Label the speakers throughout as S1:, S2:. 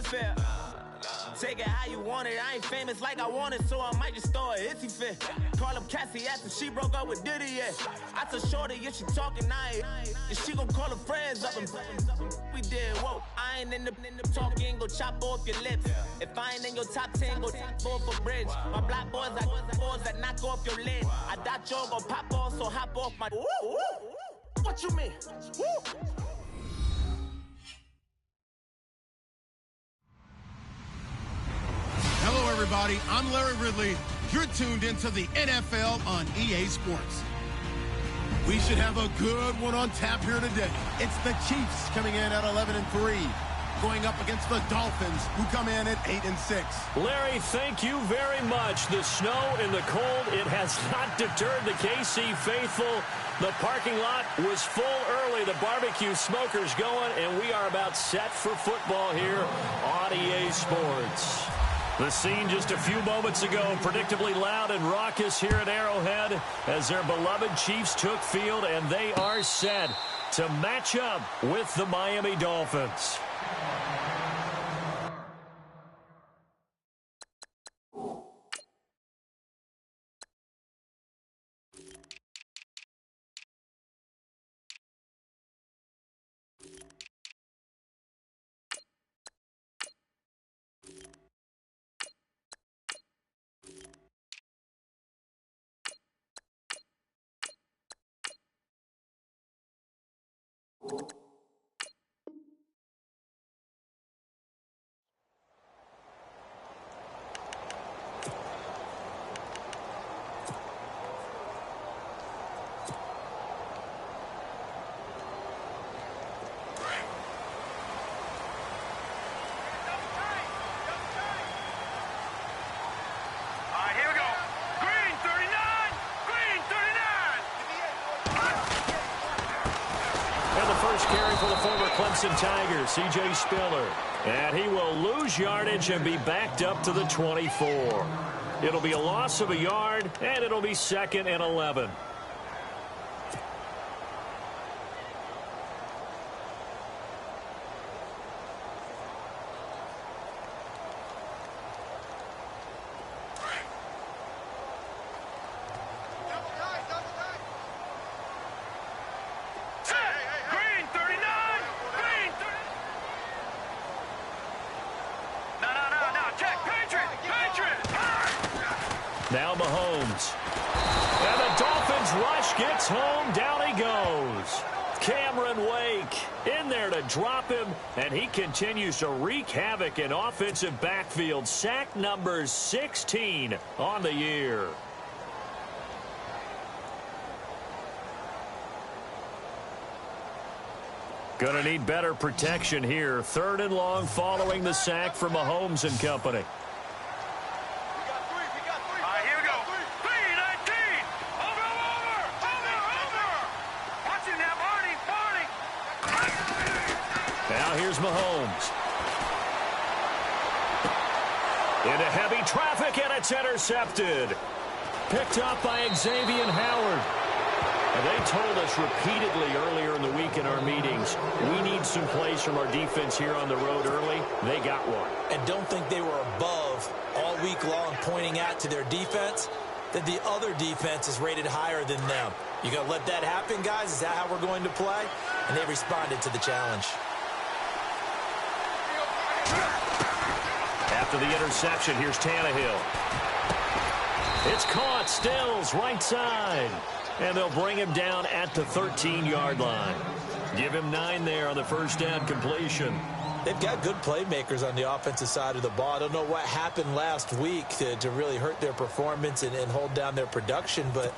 S1: fair. Take it how you want it. I ain't famous like I want it, so I might just throw a hissy fit. Call up Cassie after she broke up with Diddy, yeah. I told Shorty if she talking, I ain't. And she gon' call her friends up and we did, whoa. I ain't in the talking, go chop off your lips. If I ain't in your top 10, go fall for bridge. My black boys, I boys that knock off your lid. I thought y'all gon' pop off, so hop off my. What you mean? Woo!
S2: Hello, everybody. I'm Larry Ridley. You're tuned into the NFL on EA Sports. We should have a good one on tap here today. It's the Chiefs coming in at 11-3, going up against the Dolphins, who come in at 8-6.
S3: Larry, thank you very much. The snow and the cold, it has not deterred the KC faithful. The parking lot was full early. The barbecue smoker's going, and we are about set for football here on EA Sports. The scene just a few moments ago, predictably loud and raucous here at Arrowhead as their beloved Chiefs took field, and they are set to match up with the Miami Dolphins. Carry for the former Clemson Tigers, C.J. Spiller. And he will lose yardage and be backed up to the 24. It'll be a loss of a yard, and it'll be 2nd and 11. Now Mahomes. And the Dolphins rush gets home. Down he goes. Cameron Wake in there to drop him, and he continues to wreak havoc in offensive backfield. Sack number 16 on the year. Gonna need better protection here. 3rd and long following the sack from Mahomes and company. Here's Mahomes. Into heavy traffic, and it's intercepted. Picked up by Xavier Howard. And they told us repeatedly earlier in the week in our meetings, we need some plays from our defense here on the road early. They got one.
S4: And don't think they were above all week long pointing out to their defense that the other defense is rated higher than them. You going to let that happen, guys? Is that how we're going to play? And they responded to the challenge.
S3: After the interception, here's Tannehill. It's caught. Stills, right side. And they'll bring him down at the 13-yard line. Give him 9 there on the first down completion.
S4: They've got good playmakers on the offensive side of the ball. I don't know what happened last week to really hurt their performance and hold down their production, but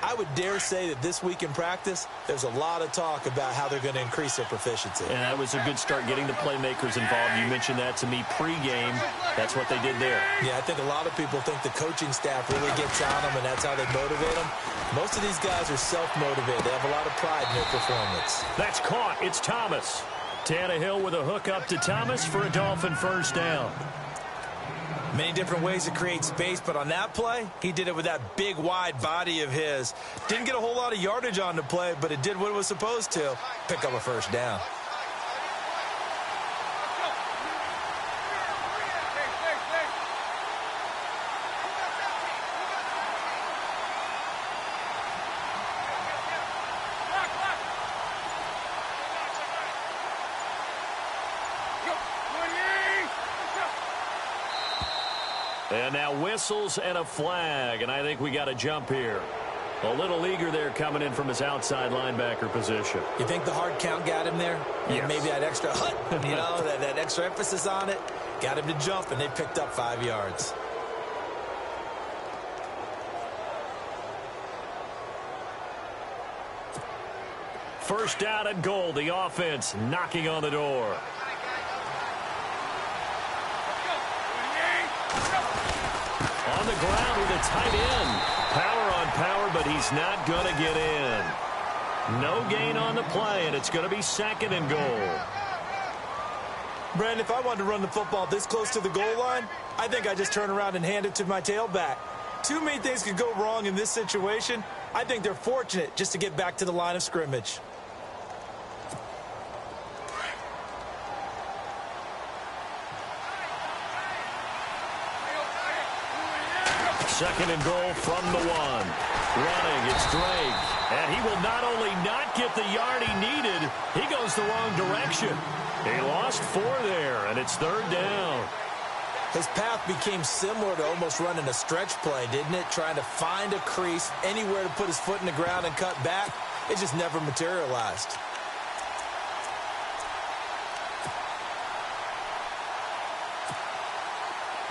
S4: I would dare say that this week in practice, there's a lot of talk about how they're going to increase their proficiency.
S3: And that was a good start getting the playmakers involved. You mentioned that to me pregame. That's what they did there.
S4: Yeah, I think a lot of people think the coaching staff really gets on them, and that's how they motivate them. Most of these guys are self-motivated. They have a lot of pride in their performance.
S3: That's caught. It's Thomas. Tannehill with a hook up to Thomas for a Dolphin first down.
S4: Many different ways to create space, but on that play, he did it with that big, wide body of his. Didn't get a whole lot of yardage on the play, but it did what it was supposed to. Pick up a first down.
S3: And now whistles and a flag, and I think we got a jump here. A little eager there coming in from his outside linebacker position.
S4: You think the hard count got him there?
S3: Yes.
S4: Maybe that extra that extra emphasis on it got him to jump, and they picked up 5 yards.
S3: First down and goal, the offense knocking on the door. On the ground with a tight end. Power on power, but he's not going to get in. No gain on the play, and it's going to be second and goal.
S4: Brandon, if I wanted to run the football this close to the goal line, I think I just turn around and hand it to my tailback. Too many things could go wrong in this situation. I think they're fortunate just to get back to the line of scrimmage.
S3: Second and goal from the 1. Running, it's Drake. And he will not only not get the yard he needed, he goes the wrong direction. He lost 4 there, and it's third down.
S4: His path became similar to almost running a stretch play, didn't it? Trying to find a crease, anywhere to put his foot in the ground and cut back. It just never materialized.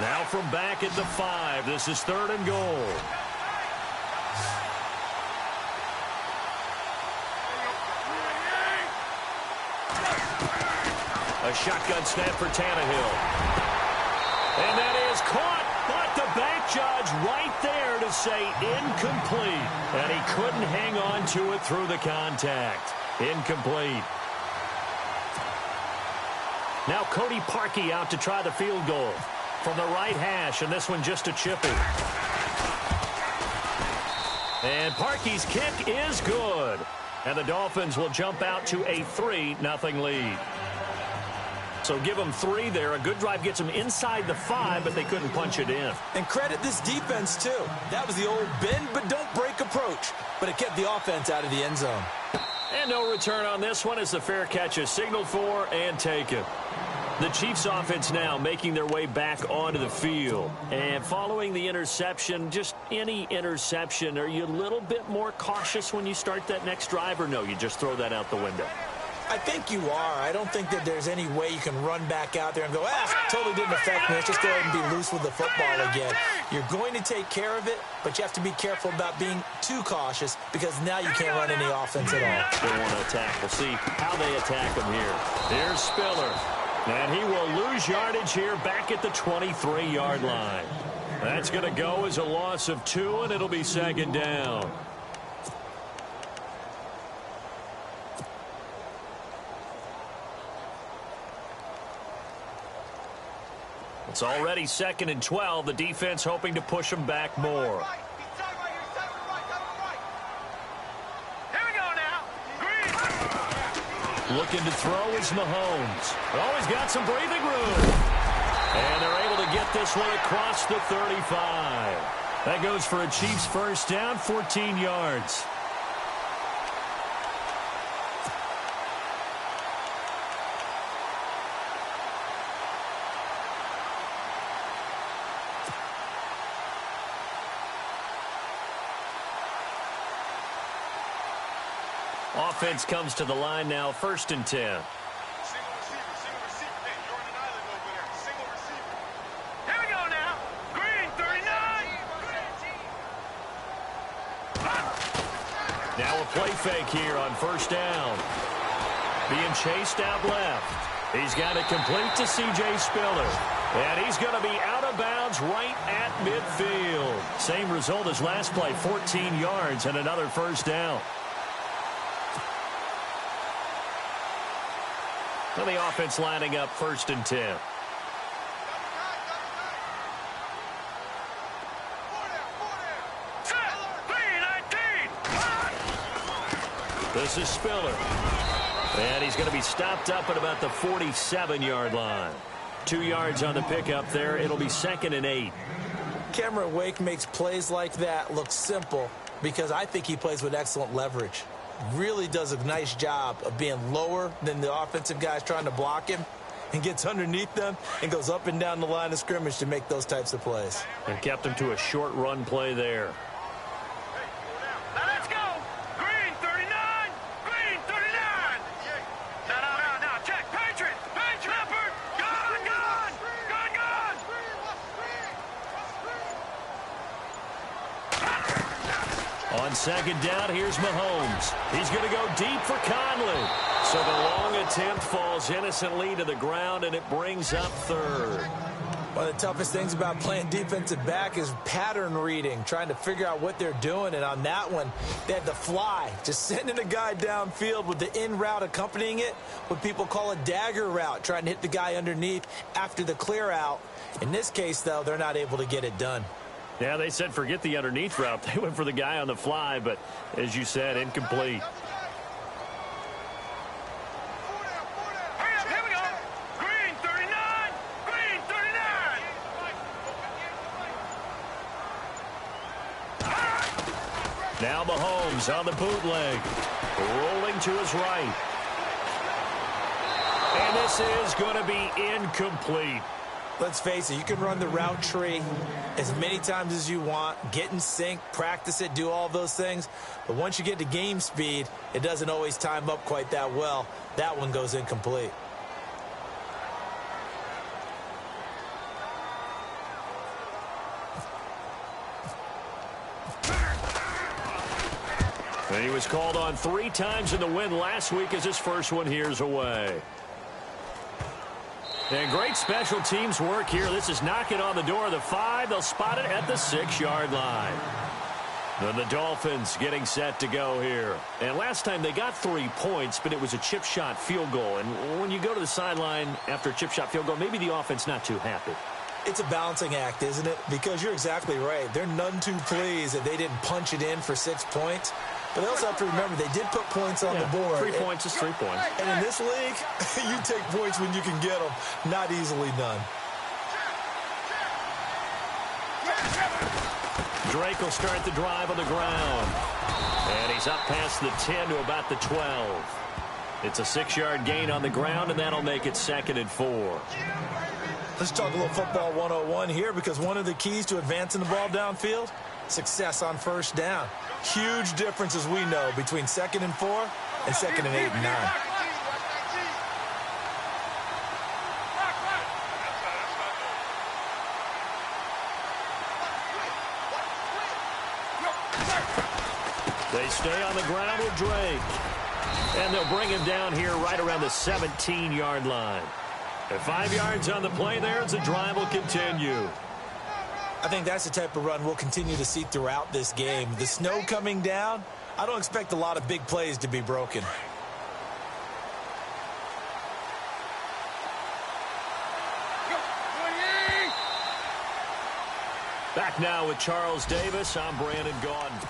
S3: Now from back at the 5, this is third and goal. A shotgun snap for Tannehill. And that is caught, but the back judge right there to say incomplete. And he couldn't hang on to it through the contact. Incomplete. Now Cody Parkey out to try the field goal from the right hash, and this one just a chippy. And Parkey's kick is good. And the Dolphins will jump out to a 3-0 lead. So give them 3 there. A good drive gets them inside the 5, but they couldn't punch it in.
S4: And credit this defense, too. That was the old bend but don't break approach. But it kept the offense out of the end zone.
S3: And no return on this one as the fair catch is signaled for and taken. The Chiefs offense now making their way back onto the field. And following the interception, just any interception, are you a little bit more cautious when you start that next drive, or no, you just throw that out the window?
S4: I think you are. I don't think that there's any way you can run back out there and go, totally didn't affect me. Let's just go ahead and be loose with the football again. You're going to take care of it, but you have to be careful about being too cautious because now you can't run any offense at all.
S3: They want to attack. We'll see how they attack him here. Here's Spiller. And he will lose yardage here back at the 23-yard line. That's going to go as a loss of 2, and it'll be second down. It's already second and 12. The defense hoping to push them back more. Looking to throw is Mahomes. Oh, he's got some breathing room. And they're able to get this one across the 35. That goes for a Chiefs first down, 14 yards. Offense comes to the line now, first and 10.
S5: Single receiver. Hey, you're on an island over there. Single receiver. Here we go now. Green, 39.
S3: Now a play fake here on first down. Being chased out left. He's got it complete to C.J. Spiller. And he's going to be out of bounds right at midfield. Same result as last play, 14 yards and another first down. And the offense lining up first and 10. This is Spiller. And he's going to be stopped up at about the 47-yard line. 2 yards on the pickup there. It'll be second and 8.
S4: Cameron Wake makes plays like that look simple because I think he plays with excellent leverage. Really does a nice job of being lower than the offensive guys trying to block him and gets underneath them and goes up and down the line of scrimmage to make those types of plays.
S3: And kept him to a short run play there.
S5: Now let's go. Green 39. Green 39. Now, check. Patriot. Leopard. Gone.
S3: On second down, here's Mahomes. He's going to go deep for Conley. So the long attempt falls innocently to the ground, and it brings up third.
S4: One of the toughest things about playing defensive back is pattern reading, trying to figure out what they're doing. And on that one, they had to fly, just sending a guy downfield with the in route accompanying it, what people call a dagger route, trying to hit the guy underneath after the clear out. In this case, though, they're not able to get it done.
S3: Yeah, they said forget the underneath route. They went for the guy on the fly, but as you said, incomplete.
S5: Here we go. Green 39. Green 39.
S3: Now Mahomes on the bootleg, rolling to his right. And this is going to be incomplete.
S4: Let's face it, you can run the route tree as many times as you want, get in sync, practice it, do all those things. But once you get to game speed, it doesn't always time up quite that well. That one goes incomplete.
S3: And he was called on 3 times in the win last week as his first one here's away. And great special teams work here. This is knocking on the door of the 5. They'll spot it at the 6-yard line. Then the Dolphins getting set to go here. And last time they got 3 points, but it was a chip shot field goal. And when you go to the sideline after a chip shot field goal, maybe the offense not too happy.
S4: It's a balancing act, isn't it? Because you're exactly right. They're none too pleased that they didn't punch it in for 6 points. But they also have to remember they did put points on the board.
S3: 3 points is 3 points.
S4: And in this league, you take points when you can get them. Not easily done.
S3: Drake will start the drive on the ground. And he's up past the 10 to about the 12. It's a 6-yard gain on the ground, and that'll make it 2nd and 4.
S4: Let's talk a little football 101 here, because one of the keys to advancing the ball downfield, success on first down. Huge difference, as we know, between 2nd and 4 and 2nd and 8 and 9.
S3: They stay on the ground with Drake. And they'll bring him down here right around the 17-yard line. And 5 yards on the play there as the drive will continue.
S4: I think that's the type of run we'll continue to see throughout this game. The snow coming down, I don't expect a lot of big plays to be broken.
S3: Back now with Charles Davis. I'm Brandon Gaudin.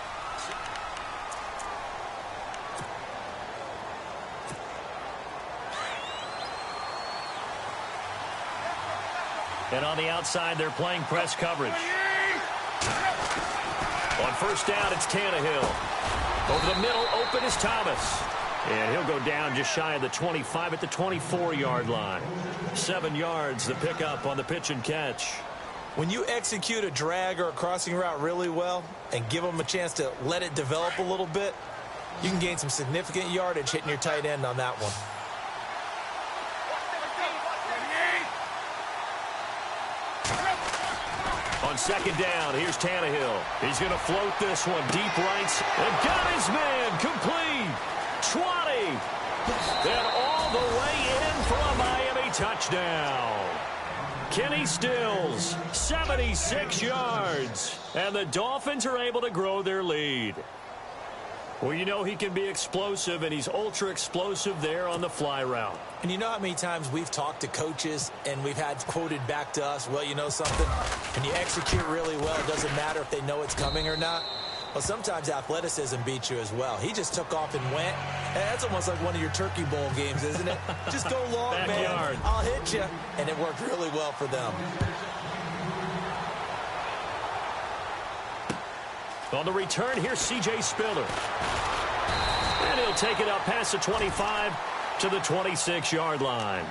S3: And on the outside, they're playing press coverage. On first down, it's Tannehill. Over the middle, open is Thomas. And he'll go down just shy of the 25 at the 24-yard line. 7 yards, the pickup on the pitch and catch.
S4: When you execute a drag or a crossing route really well and give them a chance to let it develop a little bit, you can gain some significant yardage hitting your tight end on that one.
S3: On second down, here's Tannehill. He's going to float this one deep right. And got his man complete. 20. And all the way in for a Miami touchdown. Kenny Stills, 76 yards. And the Dolphins are able to grow their lead. Well, you know he can be explosive, and he's ultra-explosive there on the fly route.
S4: And you know how many times we've talked to coaches and we've had quoted back to us, well, you know something, when you execute really well, it doesn't matter if they know it's coming or not. Well, sometimes athleticism beats you as well. He just took off and went. And that's almost like one of your Turkey Bowl games, isn't it? Just go long,
S3: Backyard.
S4: man. I'll hit you. And it worked really well for them.
S3: On the return, here's C.J. Spiller. And he'll take it up past the 25 to the 26-yard line.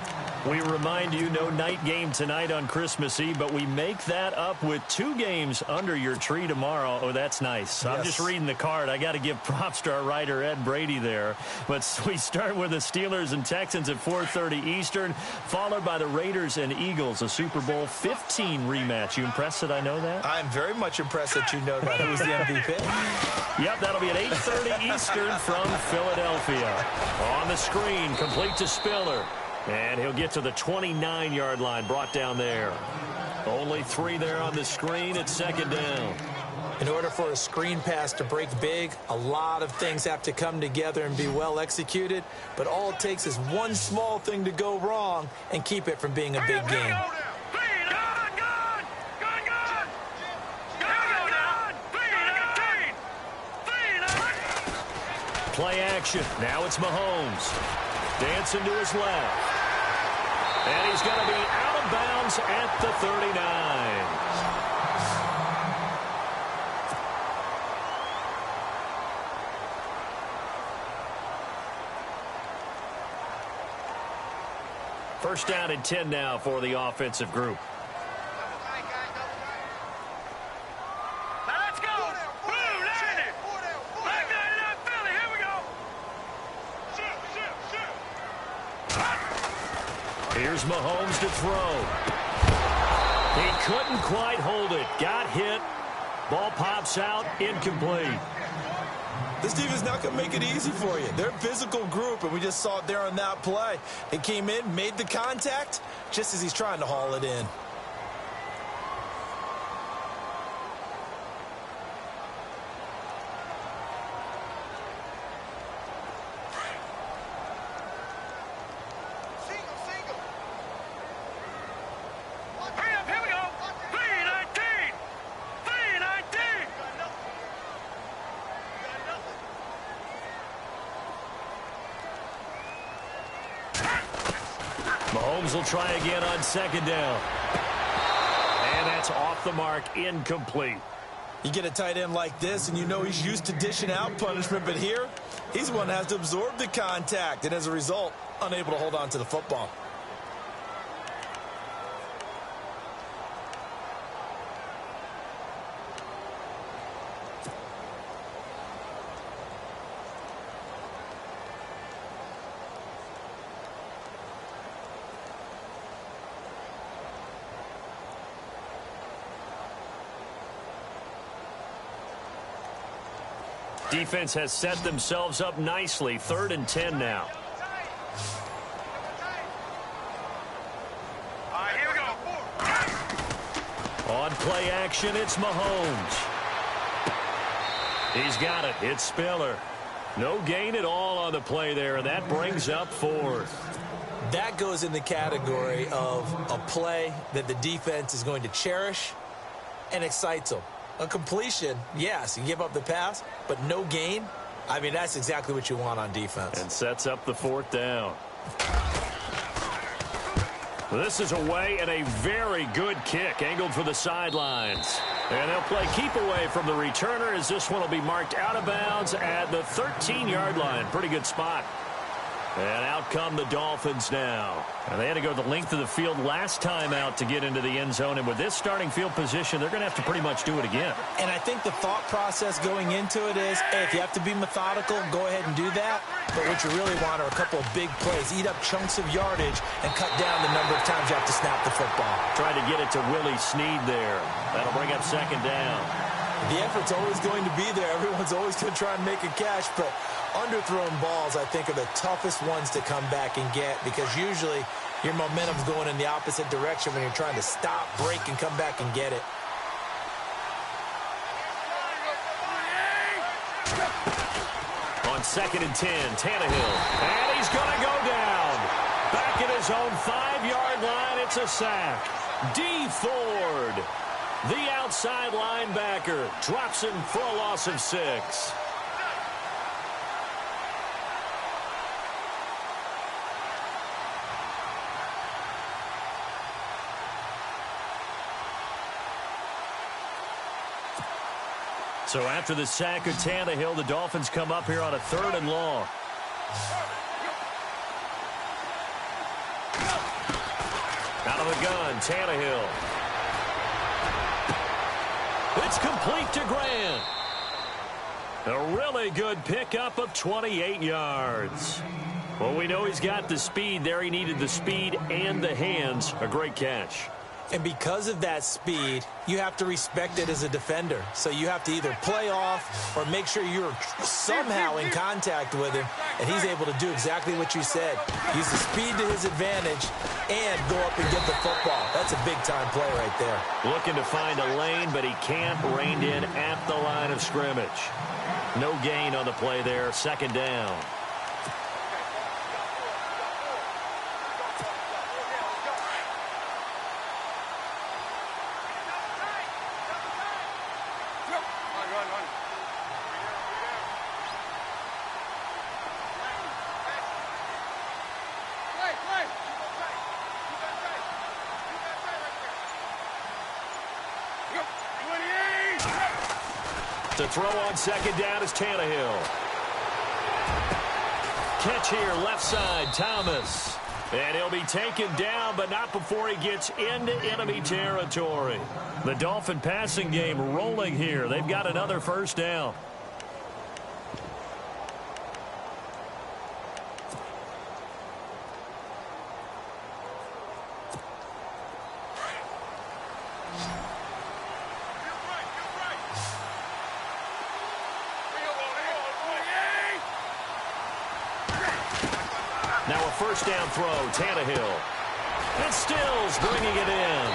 S3: We remind you, no night game tonight on Christmas Eve, but we make that up with 2 games under your tree tomorrow. Oh, that's nice. Yes. I'm just reading the card. I got to give props to our writer, Ed Brady, there. But we start with the Steelers and Texans at 4:30 Eastern, followed by the Raiders and Eagles, a Super Bowl 15 rematch. You impressed that I know that?
S4: I'm very much impressed that you know that. Who was the MVP?
S3: Yep, that'll be at 8:30 Eastern from Philadelphia. On the screen, complete to Spiller. And he'll get to the 29-yard line, brought down there. Only 3 there on the screen. It's second down.
S4: In order for a screen pass to break big, a lot of things have to come together and be well executed. But all it takes is one small thing to go wrong and keep it from being a big game.
S3: Play action. Now it's Mahomes. Dancing to his left. And he's going to be out of bounds at the 39. First down and 10 now for the offensive group. Here's Mahomes to throw. He couldn't quite hold it. Got hit. Ball pops out. Incomplete.
S4: This team is not going to make it easy for you. They're a physical group, and we just saw it there on that play. It came in, made the contact, just as he's trying to haul it in.
S3: Mahomes will try again on second down. And that's off the mark, incomplete.
S4: You get a tight end like this, and you know he's used to dishing out punishment, but here, he's the one that has to absorb the contact, and as a result, unable to hold on to the football.
S3: Defense has set themselves up nicely. 3rd and 10 now.
S5: All right, here we go.
S3: On play action, it's Mahomes. He's got it. It's Spiller. No gain at all on the play there, and that brings up 4th.
S4: That goes in the category of a play that the defense is going to cherish and excites them. A completion, yes, you give up the pass, but no gain. I mean, that's exactly what you want on defense.
S3: And sets up the 4th down. This is away and a very good kick, angled for the sidelines. And they'll play keep away from the returner as this one will be marked out of bounds at the 13-yard line. Pretty good spot. And out come the Dolphins now. And they had to go the length of the field last time out to get into the end zone. And with this starting field position, they're going to have to pretty much do it again.
S4: And I think the thought process going into it is, hey, if you have to be methodical, go ahead and do that. But what you really want are a couple of big plays. Eat up chunks of yardage and cut down the number of times you have to snap the football.
S3: Tried to get it to Willie Snead there. That'll bring up second down.
S4: The effort's always going to be there. Everyone's always going to try and make a catch, but underthrown balls, I think, are the toughest ones to come back and get because usually your momentum's going in the opposite direction when you're trying to stop, break, and come back and get it.
S3: On 2nd and 10, Tannehill. And he's going to go down. Back at his own 5-yard line, it's a sack. D. Ford, the outside linebacker, drops him for a loss of 6. So after the sack of Tannehill, the Dolphins come up here on a 3rd and long. Out of the gun, Tannehill. It's complete to Grant. A really good pickup of 28 yards. Well, we know he's got the speed there. He needed the speed and the hands. A great catch.
S4: And because of that speed, you have to respect it as a defender. So you have to either play off or make sure you're somehow in contact with him, and he's able to do exactly what you said. Use the speed to his advantage and go up and get the football. That's a big-time play right there.
S3: Looking to find a lane, but he can't. Reined in at the line of scrimmage. No gain on the play there. Second down. To throw on second down is Tannehill. Catch here, left side, Thomas. And he'll be taken down, but not before he gets into enemy territory. The Dolphin passing game rolling here. They've got another first down. Now a first down throw, Tannehill. And Stills bringing it in.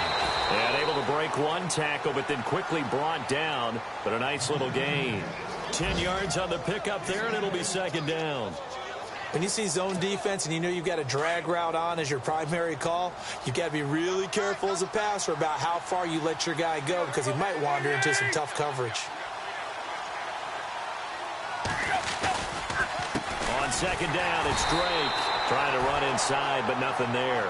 S3: And able to break one tackle, but then quickly brought down. But a nice little gain. 10 yards on the pickup there, and it'll be second down.
S4: When you see zone defense and you know you've got a drag route on as your primary call, you've got to be really careful as a passer about how far you let your guy go because he might wander into some tough coverage.
S3: On second down, it's Drake. Trying to run inside, but nothing there.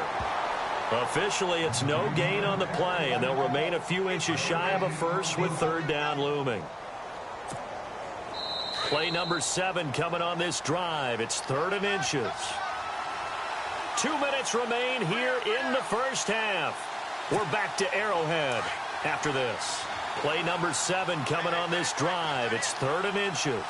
S3: Officially, it's no gain on the play, and they'll remain a few inches shy of a first with third down looming. Play number 7 coming on this drive. It's 3rd and inches. 2 minutes remain here in the first half. We're back to Arrowhead after this. Play number 7 coming on this drive. It's 3rd and inches.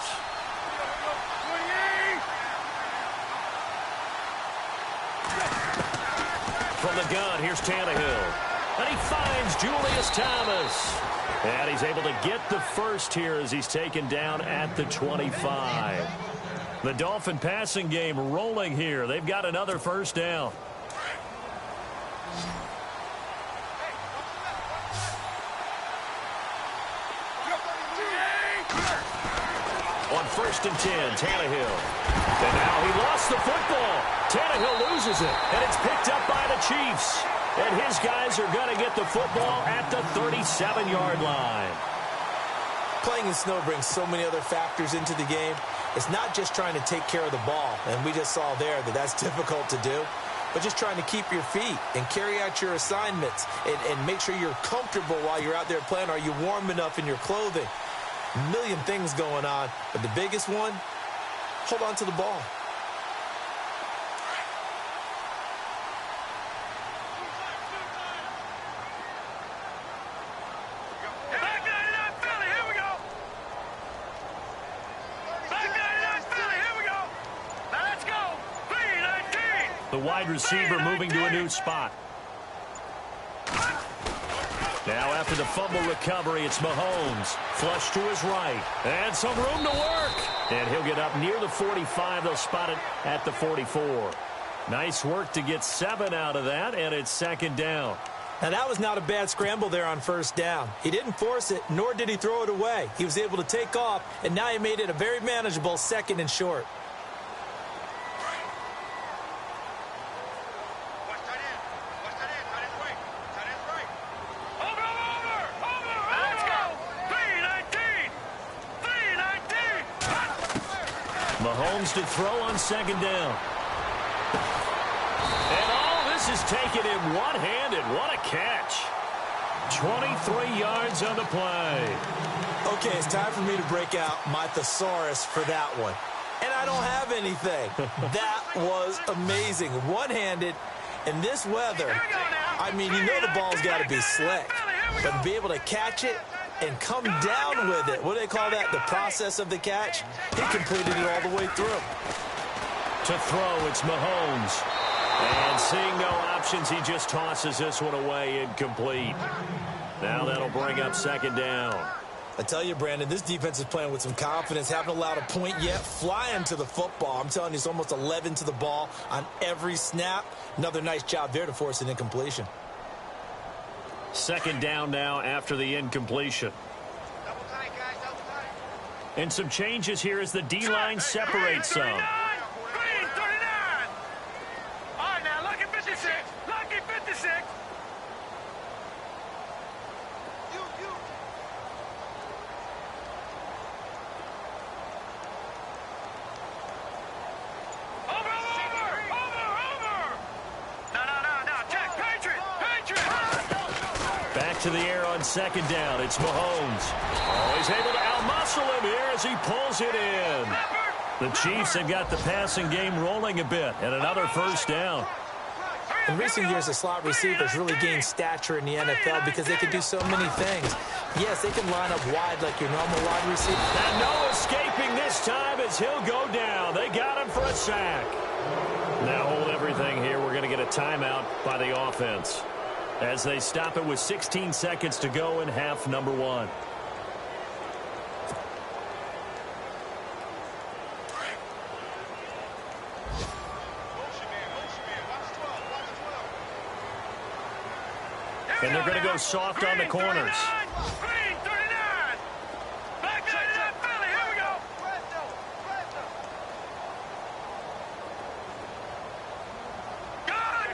S3: From the gun, here's Tannehill. And he finds Julius Thomas. And he's able to get the first here as he's taken down at the 25. The Dolphin passing game rolling here. They've got another first down. On 1st and 10, Tannehill. And now he lost the football. Tannehill loses it, and it's picked up by the Chiefs. And his guys are going to get the football at the 37-yard line.
S4: Playing in snow brings so many other factors into the game. It's not just trying to take care of the ball, and we just saw there that that's difficult to do, but just trying to keep your feet and carry out your assignments and make sure you're comfortable while you're out there playing. Are you warm enough in your clothing? A million things going on, but the biggest one, hold on to the ball.
S3: The wide receiver moving to a new spot. Now after the fumble recovery, it's Mahomes. Flush to his right. And some room to work. And he'll get up near the 45. They'll spot it at the 44. Nice work to get 7 out of that, and it's second down.
S4: Now that was not a bad scramble there on first down. He didn't force it, nor did he throw it away. He was able to take off, and now he made it a very manageable 2nd and short.
S3: Mahomes to throw on second down. And all this is taken in one-handed. What a catch. 23 yards on the play.
S4: Okay, it's time for me to break out my thesaurus for that one. And I don't have anything. That was amazing. One-handed in this weather. I mean, you know the ball's got to be slick, but to be able to catch it and come down with it, what do they call that, the process of the catch? He completed it all the way through.
S3: To throw, it's Mahomes. And seeing no options, he just tosses this one away, incomplete. Now that'll bring up second down.
S4: I tell you, Brandon, this defense is playing with some confidence. Haven't allowed a point yet. Flying to the football. I'm telling you, it's almost 11 to the ball on every snap. Another nice job there to force an incompletion.
S3: Second down now after the incompletion. And some changes here as the D-line separates some.
S5: Green, 39. All right, now, lucky 56. Lucky 56.
S3: Back to the air on second down. It's Mahomes. Oh, he's able to outmuscle him here as he pulls it in. The Chiefs have got the passing game rolling a bit, and another first down.
S4: In recent years, the slot receivers really gained stature in the NFL because they can do so many things. Yes, they can line up wide like your normal wide receiver.
S3: And no escaping this time as he'll go down. They got him for a sack. Now hold everything here. We're going to get a timeout by the offense as they stop it with 16 seconds to go in half number one. And they're going to go soft on the corners.
S5: Green, 39. Back to that belly. Here we go. Gone.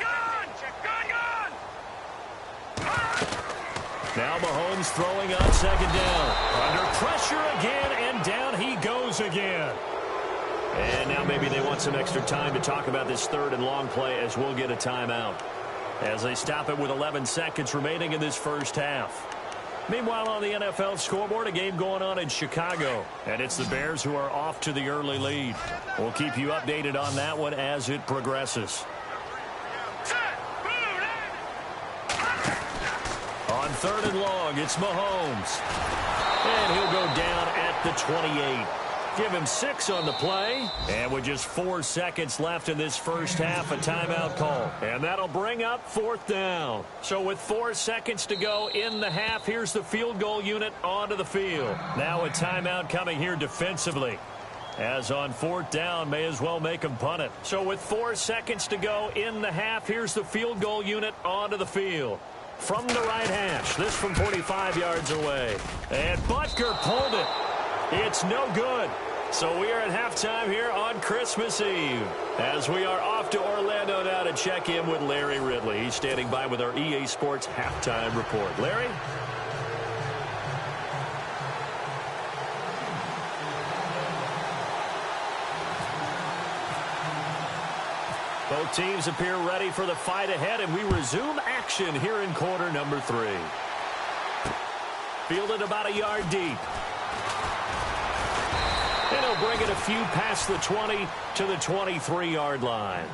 S3: Now Mahomes throwing on second down. Under pressure again, and down he goes again. And now maybe they want some extra time to talk about this third and long play as we'll get a timeout, as they stop it with 11 seconds remaining in this first half. Meanwhile, on the NFL scoreboard, a game going on in Chicago, and it's the Bears who are off to the early lead. We'll keep you updated on that one as it progresses. On third and long, it's Mahomes. And he'll go down at the 28. Give him 6 on the play. And with just 4 seconds left in this first half, a timeout call. And that'll bring up fourth down. So with 4 seconds to go in the half, here's the field goal unit onto the field. Now a timeout coming here defensively, as on fourth down, may as well make him punt it. So with 4 seconds to go in the half, here's the field goal unit onto the field. From the right hash, this from 45 yards away. And Butker pulled it. It's no good. So we are at halftime here on Christmas Eve, as we are off to Orlando now to check in with Larry Ridley. He's standing by with our EA Sports halftime report. Larry? Both teams appear ready for the fight ahead, and we resume action here in quarter number 3. Fielded about a yard deep. And he'll bring it a few past the 20 to the 23-yard line.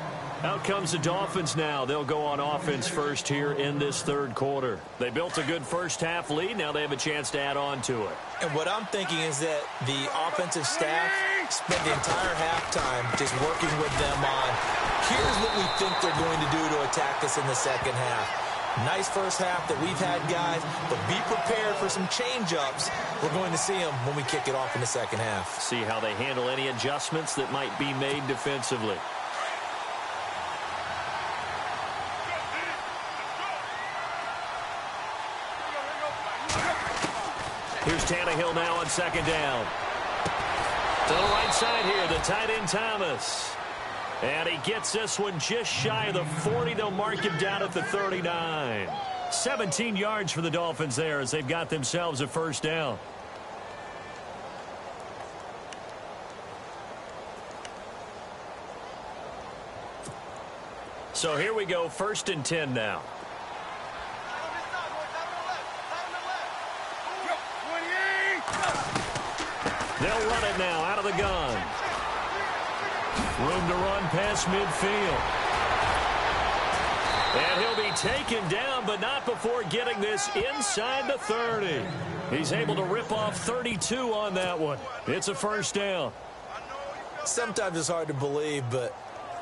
S3: Out comes the Dolphins now. They'll go on offense first here in this third quarter. They built a good first half lead. Now they have a chance to add on to it.
S4: And what I'm thinking is that the offensive staff spent the entire halftime just working with them on, here's what we think they're going to do to attack us in the second half. Nice first half that we've had, guys, but be prepared for some change-ups. We're going to see them when we kick it off in the second half.
S3: See how they handle any adjustments that might be made defensively. Here's Tannehill now on second down. To the right side here, the tight end Thomas. And he gets this one just shy of the 40. They'll mark him down at the 39. 17 yards for the Dolphins there as they've got themselves a first down. So here we go, first and 10 now. They'll run it now out of the gun. Room to run past midfield. And he'll be taken down, but not before getting this inside the 30. He's able to rip off 32 on that one. It's a first down.
S4: Sometimes it's hard to believe, but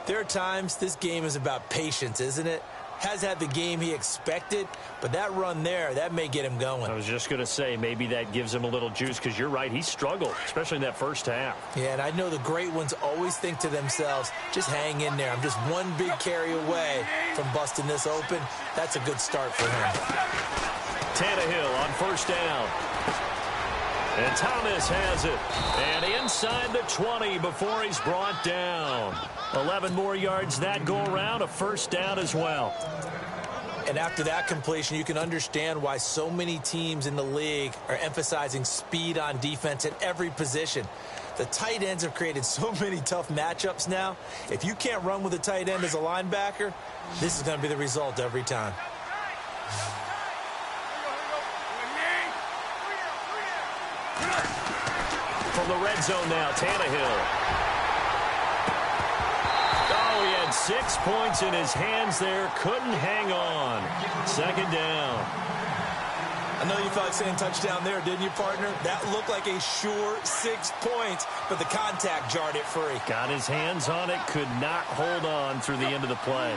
S4: there are times this game is about patience, isn't it? Has had the game he expected, but that run there, that may get him going.
S3: I was just going to say, maybe that gives him a little juice, because you're right, he struggled, especially in that first half.
S4: Yeah, and I know the great ones always think to themselves, just hang in there. I'm just one big carry away from busting this open. That's a good start for him.
S3: Tannehill on first down. And Thomas has it. And inside the 20 before he's brought down. 11 more yards that go around, a first down as well.
S4: And after that completion, you can understand why so many teams in the league are emphasizing speed on defense at every position. The tight ends have created so many tough matchups now. If you can't run with a tight end as a linebacker, this is going to be the result every time.
S3: From the red zone now, Tannehill. Oh, he had 6 points in his hands there. Couldn't hang on. Second down.
S4: I know you felt like saying touchdown there, didn't you, partner? That looked like a sure 6 points, but the contact jarred it free.
S3: Got his hands on it, could not hold on through the end of the play.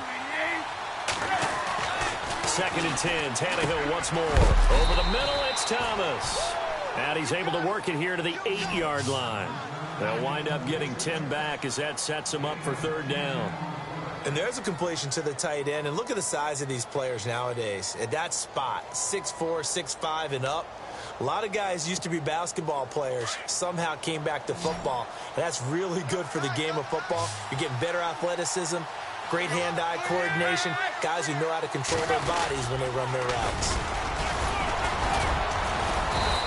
S3: Second and 10, Tannehill once more. Over the middle, it's Thomas. And he's able to work it here to the 8-yard line. They'll wind up getting 10 back as that sets him up for third down.
S4: And there's a completion to the tight end. And look at the size of these players nowadays. At that spot, 6'4", 6'5", and up. A lot of guys used to be basketball players, somehow came back to football. And that's really good for the game of football. You're getting better athleticism, great hand-eye coordination, guys who know how to control their bodies when they run their routes.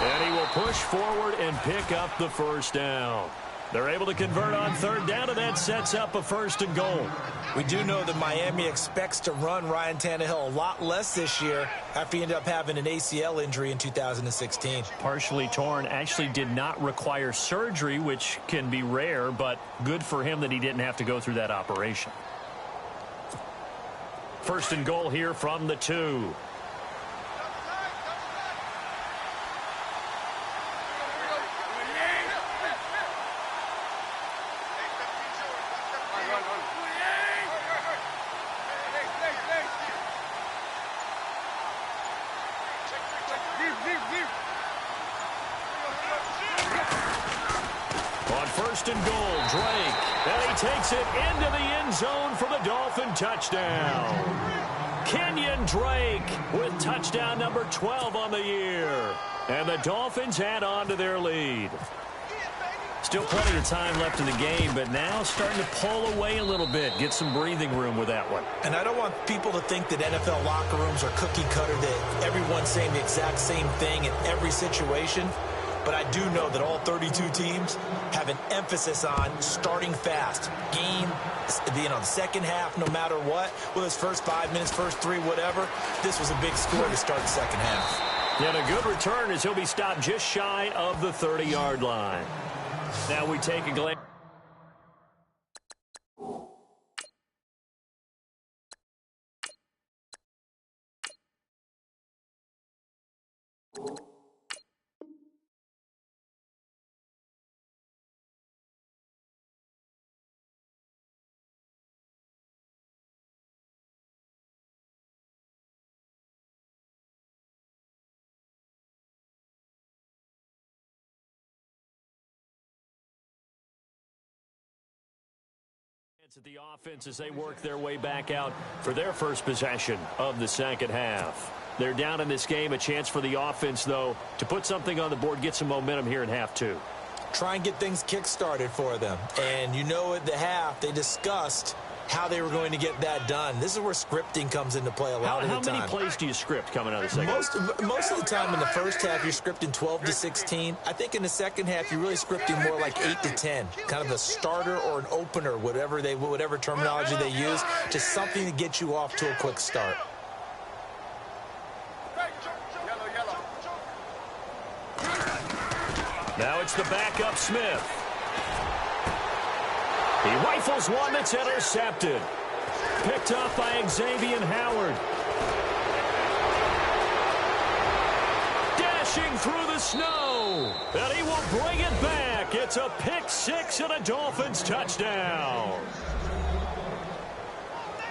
S3: And he will push forward and pick up the first down. They're able to convert on third down, and that sets up a first and goal.
S4: We do know that Miami expects to run Ryan Tannehill a lot less this year after he ended up having an ACL injury in 2016.
S3: Partially torn, actually did not require surgery, which can be rare, but good for him that he didn't have to go through that operation. First and goal here from the 2. First and goal, Drake. And he takes it into the end zone for the Dolphin touchdown. Kenyon Drake with touchdown number 12 on the year. And the Dolphins add on to their lead. Still plenty of time left in the game, but now starting to pull away a little bit. Get some breathing room with that one.
S4: And I don't want people to think that NFL locker rooms are cookie cutter, that everyone's saying the exact same thing in every situation. But I do know that all 32 teams have an emphasis on starting fast. Game, the second half, no matter what. Whether it's first 5 minutes, first 3, whatever. This was a big score to start the second half.
S3: And a good return as he'll be stopped just shy of the 30-yard line. Now we take a glance. At the offense as they work their way back out for their first possession of the second half. They're down in this game. A chance for the offense, though, to put something on the board, get some momentum here in half 2.
S4: Try and get things kick-started for them. And you know at the half, they discussed how they were going to get that done. This is where scripting comes into play a lot of the time.
S3: How many plays do you script coming out of the second half?
S4: Most of the time in the first half, you're scripting 12 to 16. I think in the second half, you're really scripting more like 8 to 10. Kind of a starter or an opener, whatever terminology they use. Just something to get you off to a quick start.
S3: Now it's the backup Smith. He rifles one that's intercepted. picked up by Xavier Howard. Dashing through the snow, and he will bring it back. It's a pick six and a Dolphins touchdown.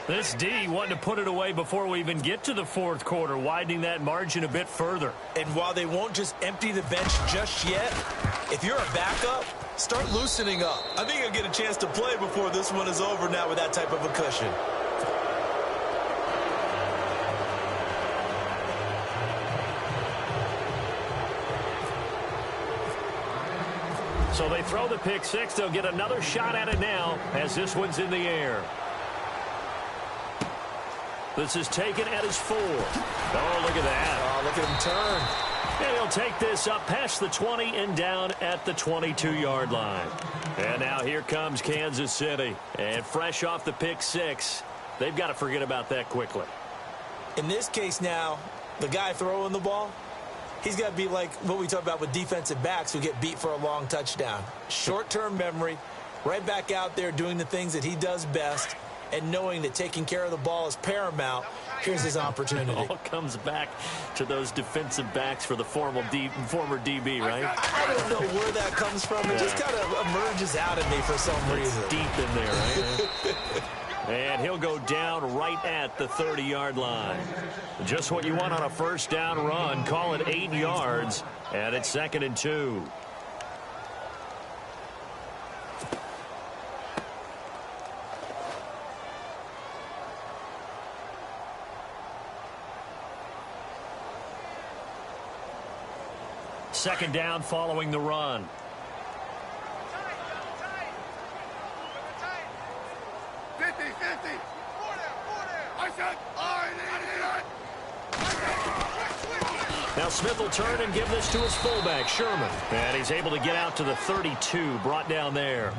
S3: This D wanting to put it away before we even get to the fourth quarter, widening that margin a bit further.
S4: And while they won't just empty the bench just yet, if you're a backup, start loosening up. I think you'll get a chance to play before this one is over now with that type of a cushion.
S3: So they throw the pick six. They'll get another shot at it now as this one's in the air. This is taken at his 4. Oh, look at that.
S4: Oh, look at him turn.
S3: And he'll take this up past the 20 and down at the 22-yard line. And now here comes Kansas City. And fresh off the pick six, they've got to forget about that quickly.
S4: In this case now, the guy throwing the ball, he's got to be like what we talk about with defensive backs who get beat for a long touchdown. Short-term memory, right back out there doing the things that he does best, and knowing that taking care of the ball is paramount. Here's his opportunity.
S3: It all comes back to those defensive backs for the former DB, right?
S4: I don't know where that comes from. It just kind of emerges out of me for some reason.
S3: It's deep in there, right? And he'll go down right at the 30-yard line. Just what you want on a first down run. Call it 8 yards, and it's 2nd and 2. Second down following the run. Now Smith will turn and give this to his fullback, Sherman. And he's able to get out to the 32, brought down there.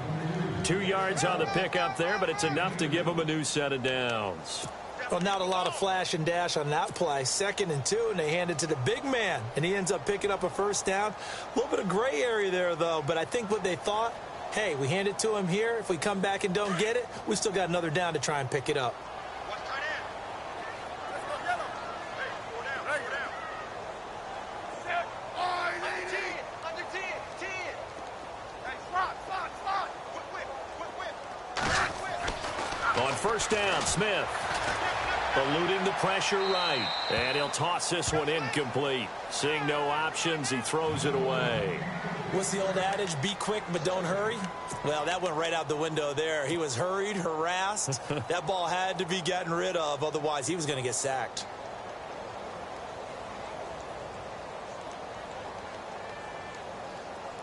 S3: 2 yards on the pickup there, but it's enough to give him a new set of downs.
S4: Well, not a lot of flash and dash on that play. 2nd and 2, and they hand it to the big man, and he ends up picking up a first down. A little bit of gray area there, though, but I think what they thought, hey, we hand it to him here. If we come back and don't get it, we still got another down to try and pick it up.
S3: On first down, Smith eluding the pressure right, and he'll toss this one incomplete. Seeing no options, he throws it away.
S4: What's the old adage, be quick but don't hurry? Well, that went right out the window there. He was hurried, harassed. That ball had to be gotten rid of, otherwise he was going to get sacked.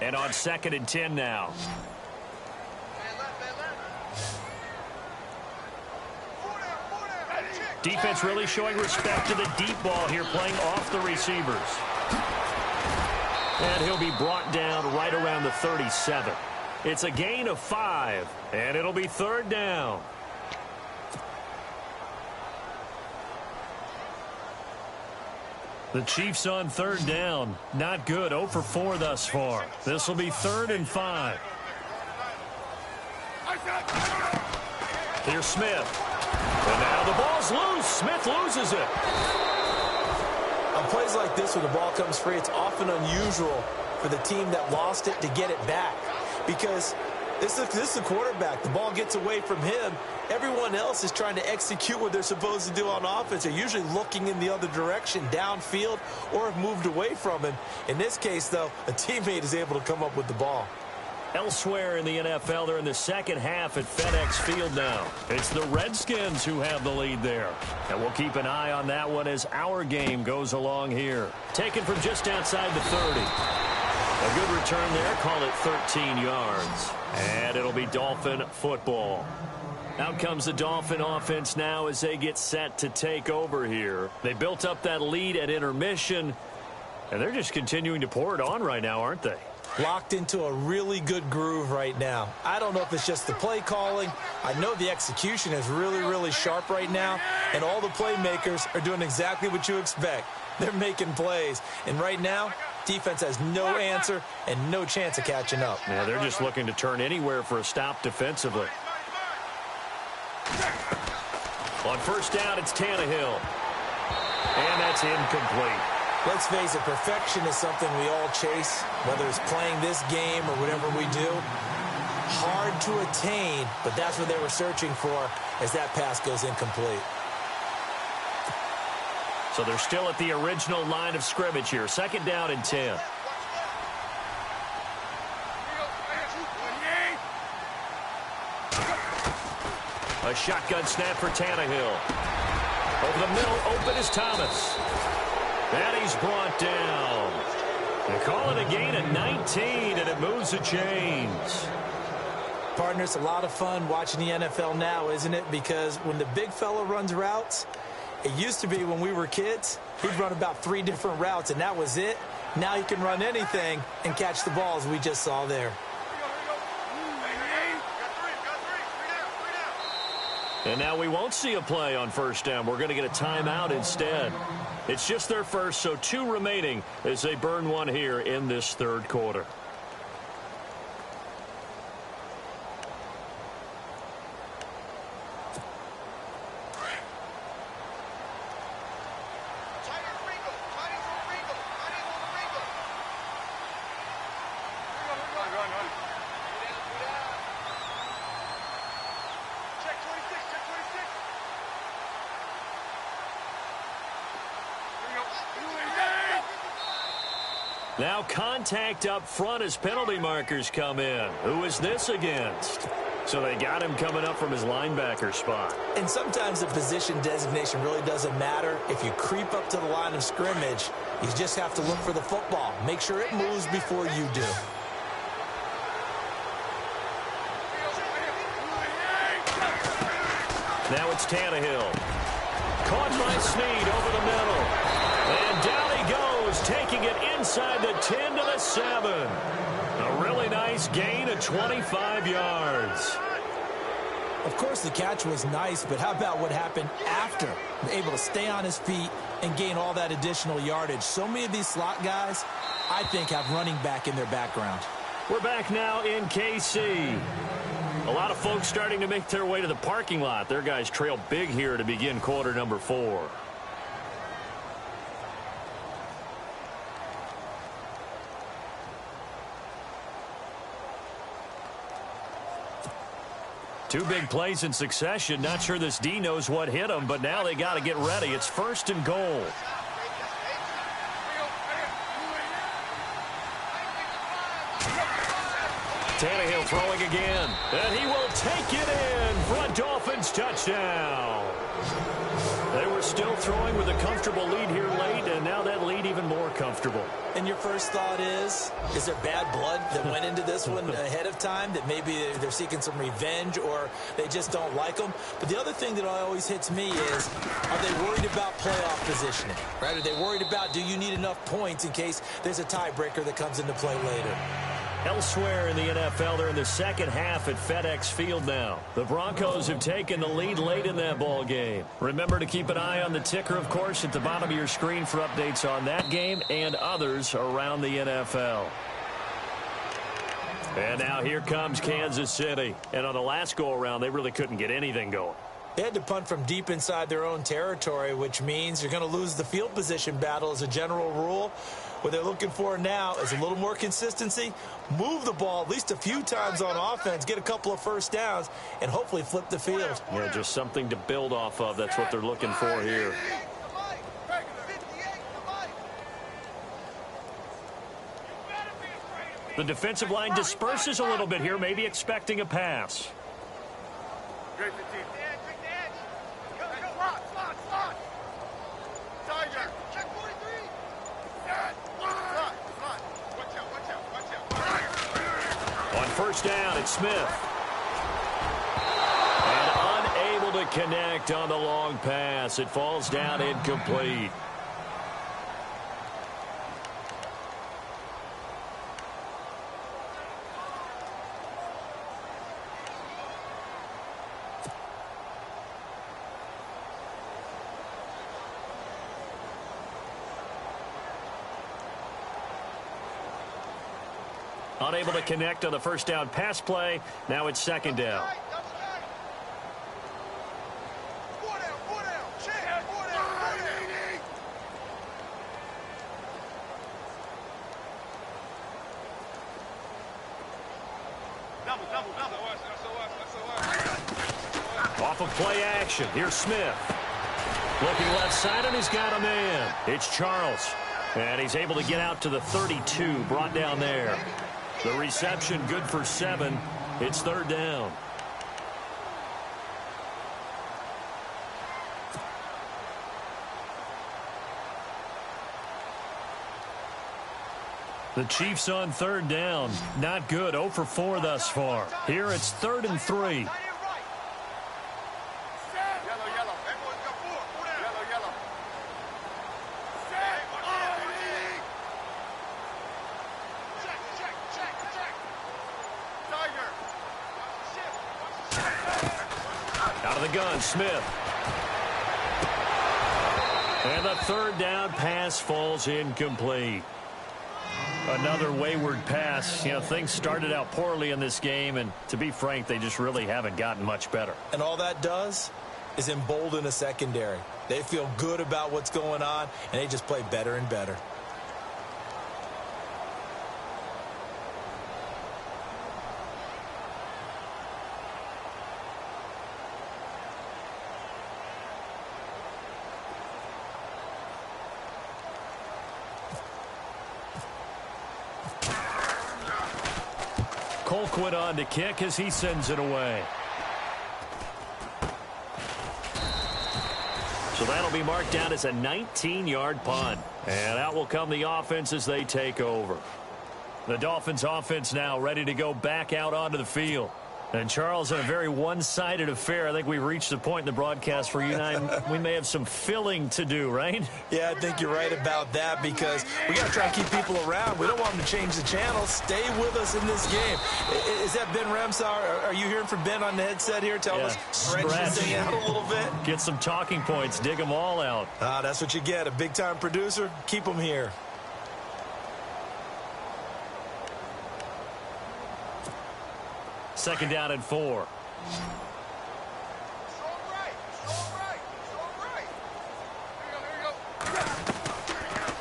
S3: And on 2nd and 10 now. Defense really showing respect to the deep ball here, playing off the receivers. And he'll be brought down right around the 37. It's a gain of 5, and it'll be 3rd down. The Chiefs on 3rd down. Not good. 0 for 4 thus far. This will be 3rd and 5. Here's Smith. And now the ball's loose. Smith loses it.
S4: On plays like this where the ball comes free, it's often unusual for the team that lost it to get it back. Because this is the quarterback. The ball gets away from him. Everyone else is trying to execute what they're supposed to do on offense. They're usually looking in the other direction, downfield, or have moved away from him. In this case, though, a teammate is able to come up with the ball.
S3: Elsewhere in the NFL, they're in the second half at FedEx Field now. It's the Redskins who have the lead there. And we'll keep an eye on that one as our game goes along here. Taken from just outside the 30. A good return there. Call it 13 yards. And it'll be Dolphin football. Out comes the Dolphin offense now as they get set to take over here. They built up that lead at intermission, and they're just continuing to pour it on right now, aren't they?
S4: Locked into a really good groove right now. I don't know if it's just the play calling. I know the execution is really, really sharp right now, and all the playmakers are doing exactly what you expect. They're making plays, and right now, defense has no answer and no chance of catching up.
S3: Yeah, they're just looking to turn anywhere for a stop defensively. On first down, it's Tannehill. And that's incomplete.
S4: Let's face it, perfection is something we all chase, whether it's playing this game or whatever we do. Hard to attain, but that's what they were searching for as that pass goes incomplete.
S3: So they're still at the original line of scrimmage here. Second down and 10. A shotgun snap for Tannehill. Over the middle, open is Thomas. And he's brought down. They call it a gain of 19, and it moves the chains.
S4: Partner, it's a lot of fun watching the NFL now, isn't it? Because when the big fella runs routes, it used to be when we were kids, he'd run about 3 different routes, and that was it. Now he can run anything and catch the balls we just saw there.
S3: And now we won't see a play on first down. We're going to get a timeout instead. It's just their first, so 2 remaining as they burn one here in this third quarter. Now contact up front as penalty markers come in. Who is this against? So they got him coming up from his linebacker spot.
S4: And sometimes the position designation really doesn't matter. If you creep up to the line of scrimmage, you just have to look for the football. Make sure it moves before you do.
S3: Now it's Tannehill. Caught by Snead over the middle. And down he goes, taking it inside the 10 to the 7. A really nice gain of 25 yards.
S4: Of course, the catch was nice, but how about what happened after? Able to stay on his feet and gain all that additional yardage. So many of these slot guys, I think, have running back in their background.
S3: We're back now in KC. A lot of folks starting to make their way to the parking lot. Their guys trail big here to begin quarter number 4. Two big plays in succession. Not sure this D knows what hit him, but now they got to get ready. It's first and goal. Tannehill throwing again, and he will take it in for a Dolphins touchdown. They were still throwing with a comfortable lead here late, and now that lead even more comfortable.
S4: And your first thought is there bad blood that went into this one ahead of time, that maybe they're seeking some revenge or they just don't like them? But the other thing that always hits me is, are they worried about playoff positioning? Right? Are they worried about, do you need enough points in case there's a tiebreaker that comes into play later?
S3: Elsewhere in the NFL, they're in the second half at FedEx Field now. The Broncos have taken the lead late in that ball game. Remember to keep an eye on the ticker, of course, at the bottom of your screen for updates on that game and others around the NFL. And now here comes Kansas City. And on the last go-around, they really couldn't get anything going.
S4: They had to punt from deep inside their own territory, which means you're going to lose the field position battle as a general rule. What they're looking for now is a little more consistency, move the ball at least a few times on offense, get a couple of first downs, and hopefully flip the field.
S3: Yeah, just something to build off of. That's what they're looking for here. The defensive line disperses a little bit here, maybe expecting a pass. First down, it's Smith. And unable to connect on the long pass. It falls down incomplete. Unable to connect on the first down pass play. Now it's second down. Off of play action. Here's Smith. Looking left side, and he's got a man. It's Charles. And he's able to get out to the 32, brought down there. The reception good for 7. It's third down. The Chiefs on third down. Not good. 0 for 4 thus far. Here it's 3rd and 3. Out of the gun, Smith. And the third down pass falls incomplete. Another wayward pass. You know, things started out poorly in this game, and to be frank, they just really haven't gotten much better.
S4: And all that does is embolden a secondary. They feel good about what's going on, and they just play better and better.
S3: Colquitt on to kick as he sends it away. So that'll be marked down as a 19-yard punt. And out will come the offense as they take over. The Dolphins offense now ready to go back out onto the field. And, Charles, in a very one-sided affair, I think we've reached the point in the broadcast where you and I, we may have some filling to do, right?
S4: Yeah, I think you're right about that because we got to try and keep people around. We don't want them to change the channel. Stay with us in this game. Is that Ben Ramsar? Are you hearing from Ben on the headset here? Tell us, stretch this thing out a little bit.
S3: Get some talking points. Dig them all out.
S4: That's what you get. A big-time producer. Keep them here.
S3: Second down and 4.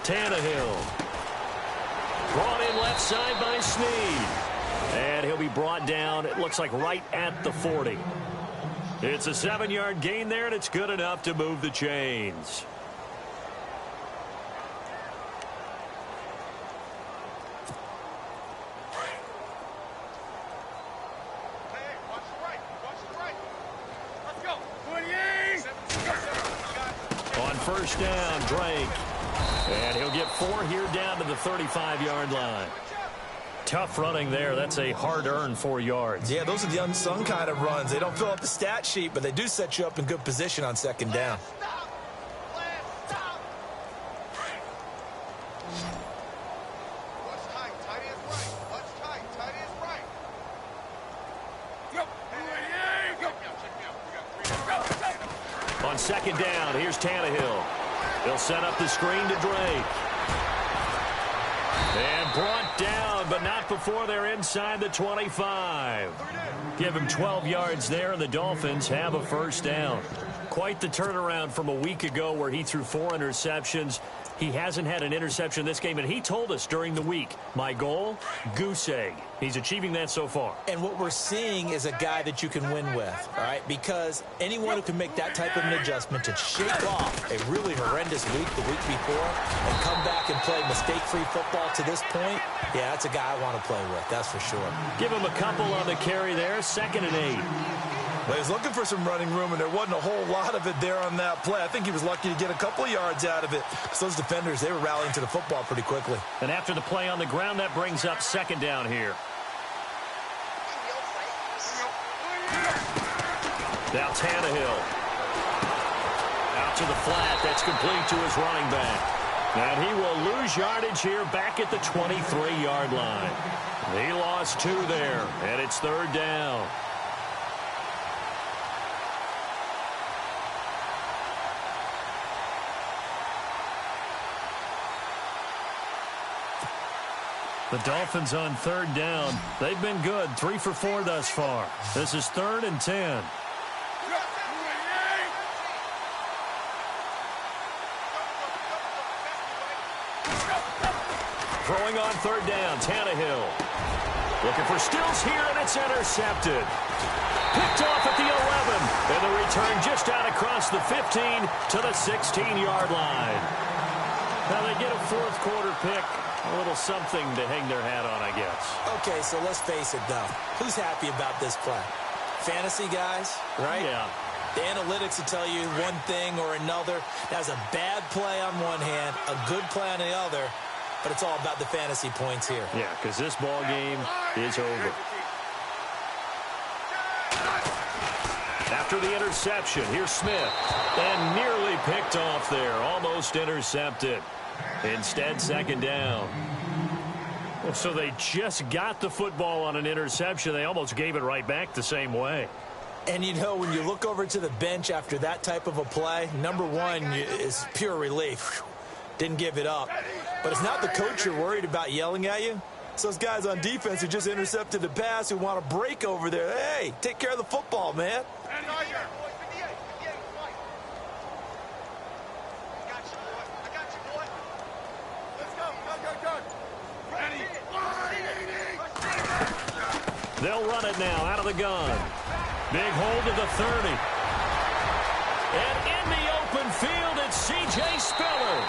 S3: Tannehill. Brought in left side by Snead. And he'll be brought down, it looks like right at the 40. It's a 7-yard gain there, and it's good enough to move the chains. First down, Drake. And he'll get 4 here down to the 35-yard line. Tough running there. That's a hard-earned 4 yards.
S4: Yeah, those are the unsung kind of runs. They don't fill up the stat sheet, but they do set you up in good position on second down.
S3: On second down, here's Tannehill. They'll set up the screen to Drake. And brought down, but not before they're inside the 25. Give him 12 yards there, and the Dolphins have a first down. Quite the turnaround from a week ago where he threw 4 interceptions. He hasn't had an interception this game, and he told us during the week, my goal, goose egg. He's achieving that so far.
S4: And what we're seeing is a guy that you can win with, all right? Because anyone who can make that type of an adjustment to shake off a really horrendous week the week before and come back and play mistake-free football to this point, yeah, that's a guy I want to play with, that's for sure.
S3: Give him a couple on the carry there, 2nd and 8.
S4: Well, he was looking for some running room, and there wasn't a whole lot of it there on that play. I think he was lucky to get a couple of yards out of it. So those defenders, they were rallying to the football pretty quickly.
S3: And after the play on the ground, that brings up second down here. Now Tannehill. Out to the flat. That's complete to his running back. And he will lose yardage here back at the 23-yard line. He lost 2 there, and it's third down. The Dolphins on third down. They've been good. 3 for 4 thus far. This is 3rd and 10. Throwing on third down, Tannehill. Looking for Stills here, and it's intercepted. Picked off at the 11, and the return just out across the 15 to the 16-yard line. Now they get a fourth quarter pick, a little something to hang their hat on, I guess.
S4: Okay, so let's face it, though. Who's happy about this play? Fantasy guys, right?
S3: Yeah.
S4: The analytics will tell you one thing or another. That's a bad play on one hand, a good play on the other, but it's all about the fantasy points here.
S3: Yeah, because this ball game is over. After the interception, here's Smith. And nearly picked off there, almost intercepted. Instead, second down. Well, so they just got the football on an interception. They almost gave it right back the same way.
S4: And, you know, when you look over to the bench after that type of a play, number one is pure relief. Didn't give it up. But it's not the coach you're worried about yelling at you. It's those guys on defense who just intercepted the pass who want to break over there. Hey, take care of the football, man.
S3: They'll run it now out of the gun. Big hold to the 30. And in the open field, it's C.J. Spiller.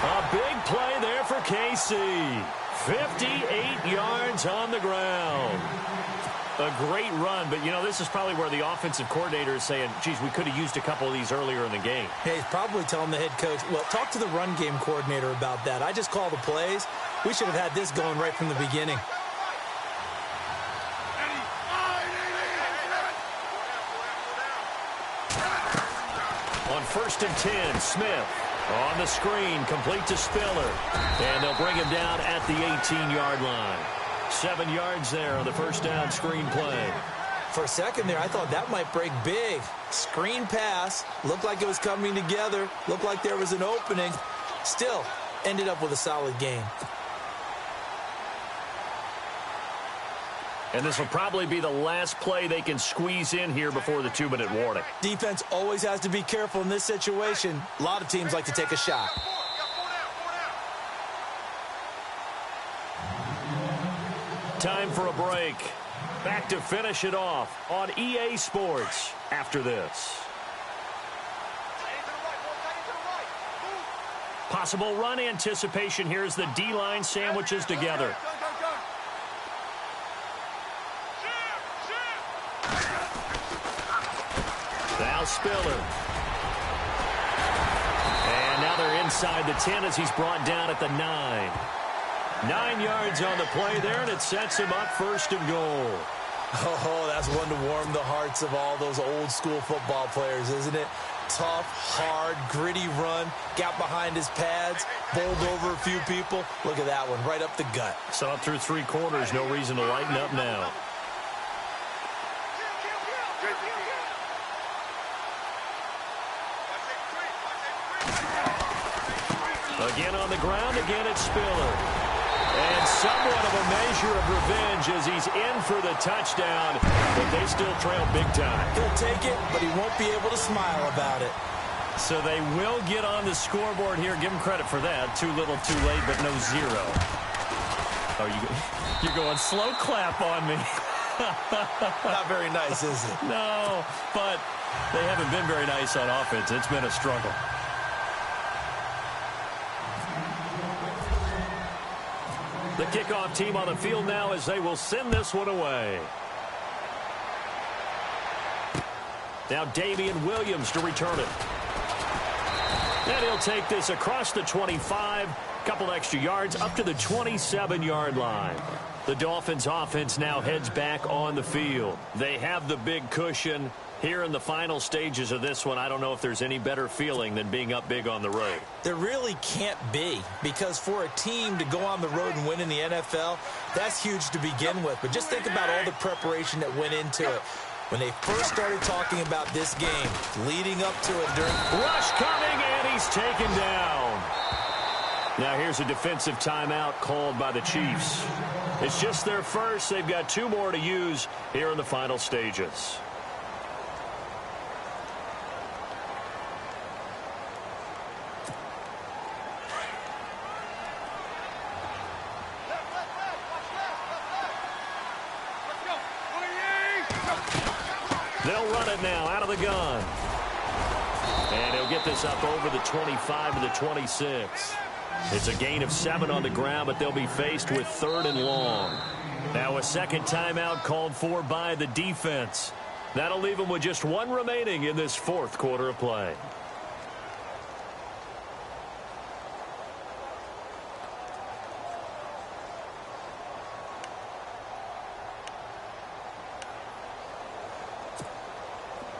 S3: A big play there for KC. 58 yards on the ground. A great run, but, you know, this is probably where the offensive coordinator is saying, geez, we could have used a couple of these earlier in the game.
S4: Hey, he's probably telling the head coach, well, talk to the run game coordinator about that. I just call the plays. We should have had this going right from the beginning.
S3: On 1st and 10, Smith on the screen, complete to Spiller. And they'll bring him down at the 18-yard line. 7 yards there on the first down screen play.
S4: For a second there, I thought that might break big. Screen pass, looked like it was coming together, looked like there was an opening. Still, ended up with a solid game.
S3: And this will probably be the last play they can squeeze in here before the 2-minute warning.
S4: Defense always has to be careful in this situation. A lot of teams like to take a shot.
S3: Time for a break. Back to finish it off on EA Sports after this. Possible run anticipation here as the D-line sandwiches together. Now Spiller. And now they're inside the 10 as he's brought down at the 9. 9 yards on the play there, and it sets him up 1st and goal.
S4: Oh, that's one to warm the hearts of all those old-school football players, isn't it? Tough, hard, gritty run, got behind his pads, bowled over a few people. Look at that one, right up the gut.
S3: So up through 3 quarters, no reason to lighten up now. Again on the ground, again it's Spiller. And somewhat of a measure of revenge as he's in for the touchdown, but they still trail big time.
S4: He'll take it, but he won't be able to smile about it.
S3: So they will get on the scoreboard here. Give him credit for that. Too little, too late, but no 0. Oh, you're going slow clap on me.
S4: Not very nice, is it?
S3: No, but they haven't been very nice on offense. It's been a struggle. The kickoff team on the field now as they will send this one away. Now Damian Williams to return it. And he'll take this across the 25, couple extra yards up to the 27-yard line. The Dolphins offense now heads back on the field. They have the big cushion. Here in the final stages of this one, I don't know if there's any better feeling than being up big on the road.
S4: There really can't be, because for a team to go on the road and win in the NFL, that's huge to begin with. But just think about all the preparation that went into it. When they first started talking about this game, leading up to it during...
S3: Rush coming, and he's taken down. Now here's a defensive timeout called by the Chiefs. It's just their first. They've got 2 more to use here in the final stages. They'll run it now out of the gun. And he'll get this up over the 25 to the 26. It's a gain of 7 on the ground, but they'll be faced with 3rd and long. Now a second timeout called for by the defense. That'll leave them with just 1 remaining in this 4th quarter of play.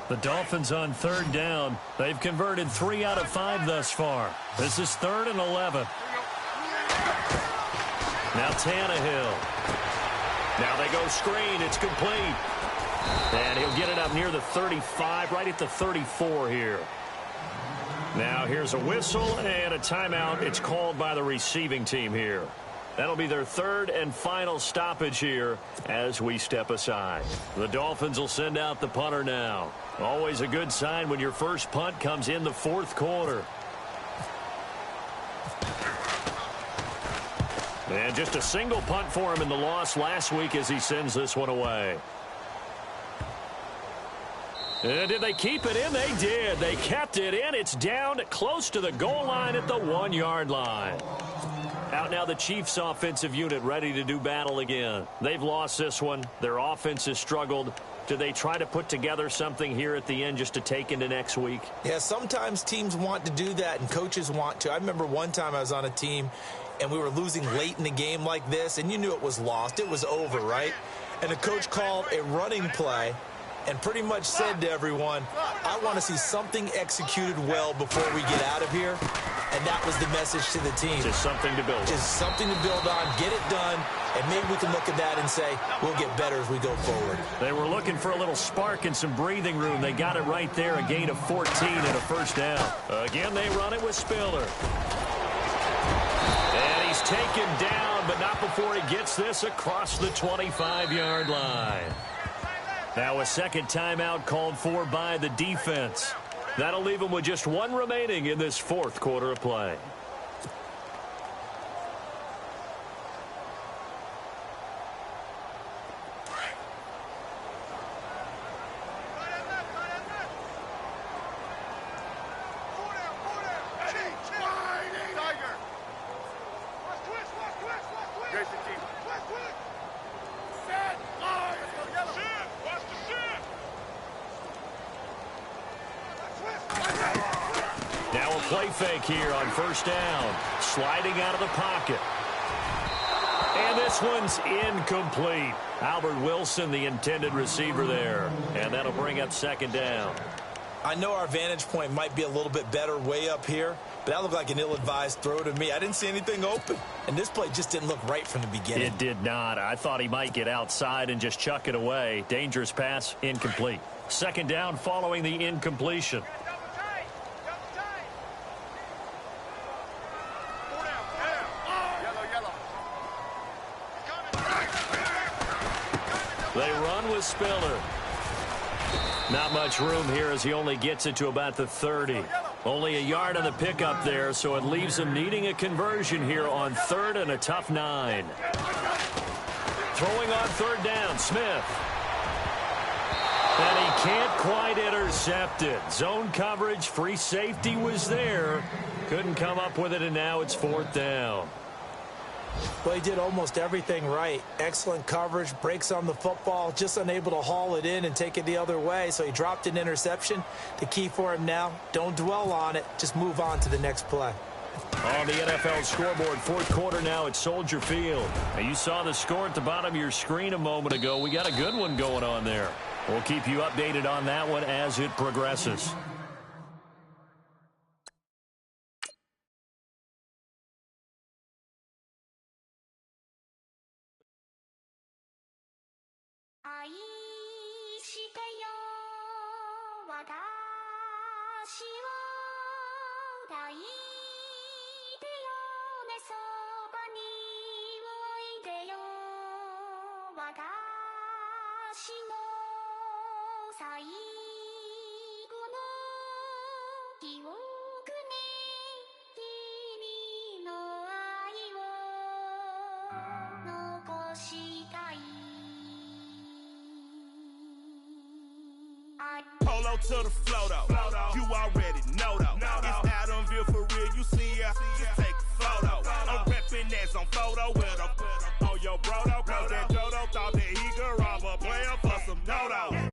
S3: The Dolphins on 3rd down. They've converted 3 out of 5 thus far. This is 3rd and 11. Now Tannehill. Now they go screen. It's complete. And he'll get it up near the 35, right at the 34 here. Now here's a whistle and a timeout. It's called by the receiving team here. That'll be their 3rd and final stoppage here as we step aside. The Dolphins will send out the punter now. Always a good sign when your first punt comes in the 4th quarter. And just a single punt for him in the loss last week as he sends this one away. And did they keep it in? They did. They kept it in. It's down close to the goal line at the 1-yard line. Out now the Chiefs offensive unit ready to do battle again. They've lost this one. Their offense has struggled. Do they try to put together something here at the end just to take into next week?
S4: Yeah, sometimes teams want to do that and coaches want to. I remember one time I was on a team and we were losing late in the game like this, and you knew it was lost. It was over, right? And the coach called a running play and pretty much said to everyone, I want to see something executed well before we get out of here. And that was the message to the team.
S3: Just something to build on.
S4: Just something to build on, get it done, and maybe we can look at that and say, we'll get better as we go forward.
S3: They were looking for a little spark and some breathing room. They got it right there, a gain of 14 and a first down. Again, they run it with Spiller. And he's taken down, but not before he gets this across the 25-yard line. Now a second timeout called for by the defense. That'll leave them with just 1 remaining in this 4th quarter of play. Play fake here on first down. Sliding out of the pocket. And this one's incomplete. Albert Wilson, the intended receiver there. And that'll bring up 2nd down.
S4: I know our vantage point might be a little bit better way up here, but that looked like an ill-advised throw to me. I didn't see anything open. And this play just didn't look right from the beginning.
S3: It did not. I thought he might get outside and just chuck it away. Dangerous pass, incomplete. 2nd down following the incompletion. They run with Spiller. Not much room here as he only gets it to about the 30. Only a yard on the pickup there, so it leaves him needing a conversion here on 3rd and a tough 9. Throwing on 3rd down, Smith. And he can't quite intercept it. Zone coverage, free safety was there. Couldn't come up with it, and now it's 4th down.
S4: Well, he did almost everything right. Excellent coverage, breaks on the football, just unable to haul it in and take it the other way, so he dropped an interception. The key for him now, don't dwell on it, just move on to the next play.
S3: On the NFL scoreboard, 4th quarter now at Soldier Field. Now, you saw the score at the bottom of your screen a moment ago. We got a good one going on there. We'll keep you updated on that one as it progresses.
S5: Polo to the flow though. You already know though. It's Adamville for real. You see ya, just take a photo. I'm reppin' that's on photo with a on your bro though. Cause that Dodo thought that he could rob a player for some dodo.